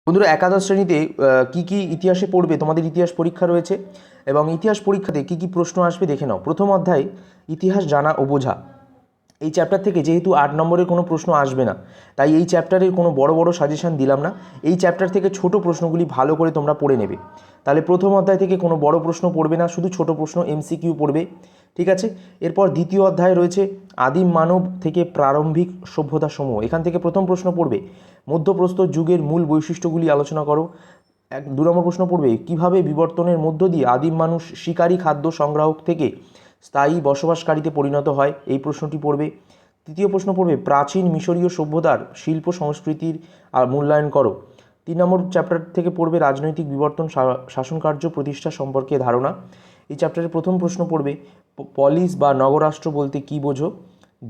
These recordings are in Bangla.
বন্ধুরা, একাদশ শ্রেণীতে কি কি ইতিহাসে পড়বে, তোমাদের ইতিহাস পরীক্ষা রয়েছে এবং ইতিহাস পরীক্ষাতে কি কি প্রশ্ন আসবে দেখে নাও। প্রথম অধ্যায় ইতিহাস জানা ও বোঝা, এই চ্যাপ্টার থেকে যেহেতু 8 নম্বরের কোনো প্রশ্ন আসবে না, তাই এই চ্যাপ্টারের কোনো বড় বড় সাজেশান দিলাম না। এই চ্যাপ্টার থেকে ছোট প্রশ্নগুলি ভালো করে তোমরা পড়ে নেবে। তাহলে প্রথম অধ্যায় থেকে কোনো বড় প্রশ্ন পড়বে না, শুধু ছোট প্রশ্ন এমসিকিউ পড়বে, ঠিক আছে। এরপর দ্বিতীয় অধ্যায় রয়েছে আদিম মানব থেকে প্রারম্ভিক সভ্যতাসমূহ। এখান থেকে প্রথম প্রশ্ন পড়বে মধ্যপ্রস্তর যুগের মূল বৈশিষ্ট্যগুলি আলোচনা করো। 2 নম্বর প্রশ্ন পড়বে কিভাবে বিবর্তনের মধ্য দিয়ে আদিম মানুষ শিকারী খাদ্য সংগ্রাহক থেকে স্থায়ী বসবাসকারীতে পরিণত হয়, এই প্রশ্নটি পড়বে। তৃতীয় প্রশ্ন পড়বে প্রাচীন মিশরীয় সভ্যতার শিল্প সংস্কৃতির মূল্যায়ন করো। 3 নম্বর চ্যাপ্টার থেকে পড়বে রাজনৈতিক বিবর্তন শাসনকার্য প্রতিষ্ঠা সম্পর্কে ধারণা। এই চ্যাপ্টারের প্রথম প্রশ্ন পড়বে পলিস বা নগরাষ্ট্র বলতে কী বোঝো।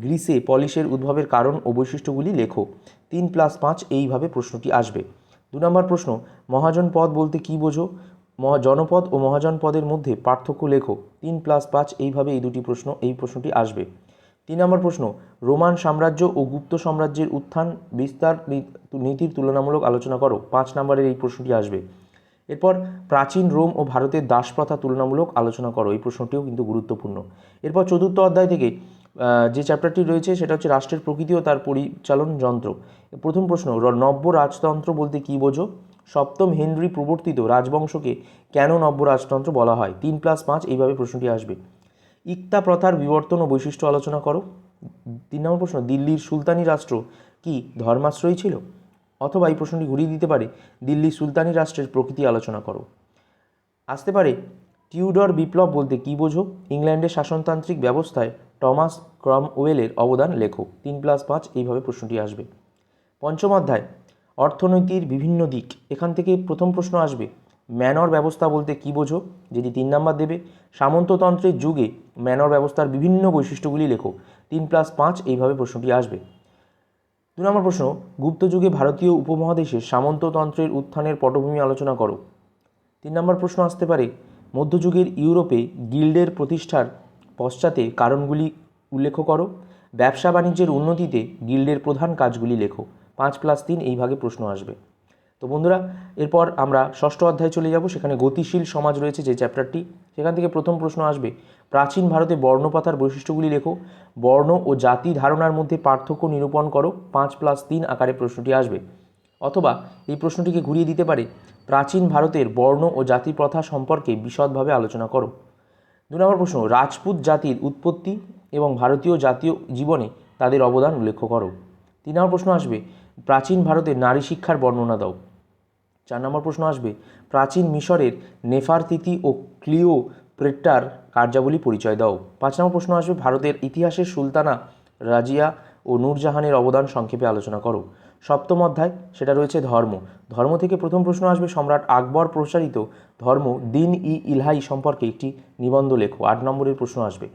গ্রিসে পলিসের উদ্ভবের কারণ ও বৈশিষ্ট্যগুলি লেখো। 3+5 এইভাবে প্রশ্নটি আসবে। 2 নম্বর প্রশ্ন মহাজন পদ বলতে কী বোঝো। জনপদ ও মহাজন পদের মধ্যে পার্থক্য লেখো। 3+5 এইভাবে এই প্রশ্নটি আসবে। 3 নম্বর প্রশ্ন রোমান সাম্রাজ্য ও গুপ্ত সাম্রাজ্যের উত্থান বিস্তার নীতির তুলনামূলক আলোচনা করো। 5 নম্বরের এই প্রশ্নটি আসবে। এরপর প্রাচীন রোম ও ভারতের দাসপ্রথা তুলনামূলক আলোচনা করো, এই প্রশ্নটিও কিন্তু গুরুত্বপূর্ণ। এরপর চতুর্থ অধ্যায় থেকে যে চ্যাপ্টারটি রয়েছে সেটা হচ্ছে রাষ্ট্রের প্রকৃতি ও তার পরিচালন যন্ত্র। প্রথম প্রশ্ন নব্য রাজতন্ত্র বলতে কী বোঝো। সপ্তম হেনরি প্রবর্তিত রাজবংশকে কেন নব্য রাজতন্ত্র বলা হয়। 3+5 এইভাবে প্রশ্নটি আসবে। ইক্তা প্রথার বিবর্তন ও বৈশিষ্ট্য আলোচনা করো। 3 নম্বর প্রশ্ন দিল্লির সুলতানি রাষ্ট্র কি ধর্মাশ্রয়ী ছিল, অথবা এই প্রশ্নটি ঘুরিয়ে দিতে পারে দিল্লি সুলতানি রাষ্ট্রের প্রকৃতি আলোচনা করো। আসতে পারে টিউডর বিপ্লব বলতে কী বোঝো। ইংল্যান্ডের শাসনতান্ত্রিক ব্যবস্থায় টমাস ক্রমওয়েলের অবদান লেখো। 3+5 এইভাবে প্রশ্নটি আসবে। পঞ্চম অধ্যায় অর্থনীতির বিভিন্ন দিক, এখান থেকে প্রথম প্রশ্ন আসবে ম্যানর ব্যবস্থা বলতে কী বোঝো, যেটি 3 নম্বর দেবে। সামন্ততন্ত্রের যুগে ম্যানর ব্যবস্থার বিভিন্ন বৈশিষ্ট্যগুলি লেখো। 3+5 এইভাবে প্রশ্নটি আসবে। 2 নম্বর প্রশ্ন গুপ্ত যুগে ভারতীয় উপমহাদেশে সামন্ততন্ত্রের উত্থানের পটভূমি আলোচনা করো। 3 নম্বর প্রশ্ন আসতে পারে মধ্যযুগের ইউরোপে গিল্ডের প্রতিষ্ঠার পশ্চাতে কারণগুলি উল্লেখ করো। ব্যবসা বাণিজ্যের উন্নতিতে গিল্ডের প্রধান কাজগুলি লেখো। 5+3 এই ভাগে প্রশ্ন আসবে। তো বন্ধুরা, এরপর আমরা ষষ্ঠ অধ্যায়ে চলে যাব। সেখানে গতিশীল সমাজ রয়েছে যে চ্যাপ্টারটি, সেখান থেকে প্রথম প্রশ্ন আসবে প্রাচীন ভারতে বর্ণপ্রথার বৈশিষ্ট্যগুলি লেখো। বর্ণ ও জাতি ধারণার মধ্যে পার্থক্য নিরূপণ করো। 5+3 আকারে প্রশ্নটি আসবে। অথবা এই প্রশ্নটিকে ঘুরিয়ে দিতে পারে প্রাচীন ভারতের বর্ণ ও জাতি প্রথা সম্পর্কে বিশদভাবে আলোচনা করো। 2 নম্বর প্রশ্ন রাজপুত জাতির উৎপত্তি এবং ভারতীয় জাতীয় জীবনে তাদের অবদান উল্লেখ করো। 3 নম্বর প্রশ্ন আসবে প্রাচীন ভারতের নারী শিক্ষার বর্ণনা দাও। 4 নম্বর প্রশ্ন আসবে প্রাচীন মিশরের নেফারতিতি ও ক্লিওপেট্রার কার্যাবলী পরিচয় দাও। 5 নম্বর প্রশ্ন আসবে ভারতের ইতিহাসের সুলতানা রাজিয়া ও নূরজাহানের অবদান সংক্ষেপে আলোচনা করো। সপ্তম অধ্যায় সেটা রয়েছে ধর্ম। ধর্ম থেকে প্রথম প্রশ্ন আসবে সম্রাট আকবর প্রচারিত ধর্ম দিন ইলাহি সম্পর্কে একটি নিবন্ধ লেখো। 8 নম্বরের প্রশ্ন আসবে।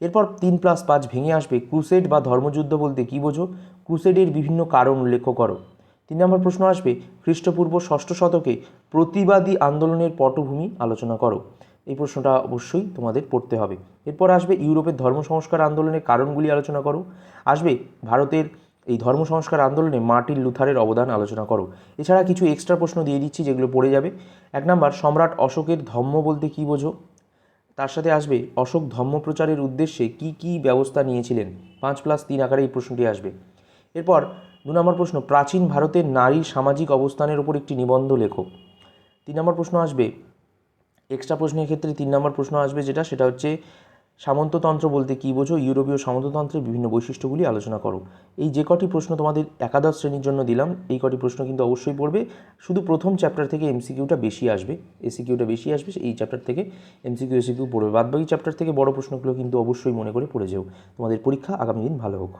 এরপর 3+5 ভেঙে আসবে ক্রুসেড বা ধর্মযুদ্ধ বলতে কী বোঝো। ক্রুসেডের বিভিন্ন কারণ উল্লেখ করো। 3 নম্বর প্রশ্ন আসবে খ্রিস্টপূর্ব 6ষ্ঠ শতকে প্রতিবাদী আন্দোলনের পটভূমি আলোচনা করো। এই প্রশ্নটা অবশ্যই তোমাদের পড়তে হবে। এরপর আসবে ইউরোপের ধর্ম সংস্কার আন্দোলনের কারণগুলি আলোচনা করো। আসবে ভারতের এই ধর্ম সংস্কার আন্দোলনে মার্টিন লুথারের অবদান আলোচনা করো। এছাড়া কিছু এক্সট্রা প্রশ্ন দিয়ে দিচ্ছি যেগুলো পড়ে যাবে। 1 নম্বর সম্রাট অশোকের ধম্ম বলতে কী বোঝো। তার সাথে আসবে অশোক ধর্ম প্রচারের উদ্দেশ্যে কি কি ব্যবস্থা নিয়েছিলেন। 5+3 আকারে এই প্রশ্নটি আসবে। এরপর 2 নম্বর প্রশ্ন প্রাচীন ভারতের নারীর সামাজিক অবস্থানের উপর একটি নিবন্ধ লেখো। 3 নম্বর প্রশ্ন আসবে এক্সট্রা প্রশ্নের ক্ষেত্রে 3 নম্বর প্রশ্ন আসবে সেটা হচ্ছে সামন্ততন্ত্র বলতে কী বোঝো। ইউরোপীয় সামন্ততন্ত্রের বিভিন্ন বৈশিষ্ট্যগুলি আলোচনা করো। এই যে কটি প্রশ্ন তোমাদের একাদশ শ্রেণীর জন্য দিলাম, এই কটি প্রশ্ন কিন্তু অবশ্যই পড়বে। শুধু প্রথম চ্যাপ্টার থেকে এমসিকিউটা বেশি আসবে, এসিকিউটা বেশি আসবে, এই চ্যাপ্টার থেকে এমসিকিউ পড়বে। বাদবাকি চ্যাপ্টার থেকে বড় প্রশ্নগুলো কিন্তু অবশ্যই মনে করে পড়ে যেও। তোমাদের পরীক্ষা আগামী দিন ভালো হোক।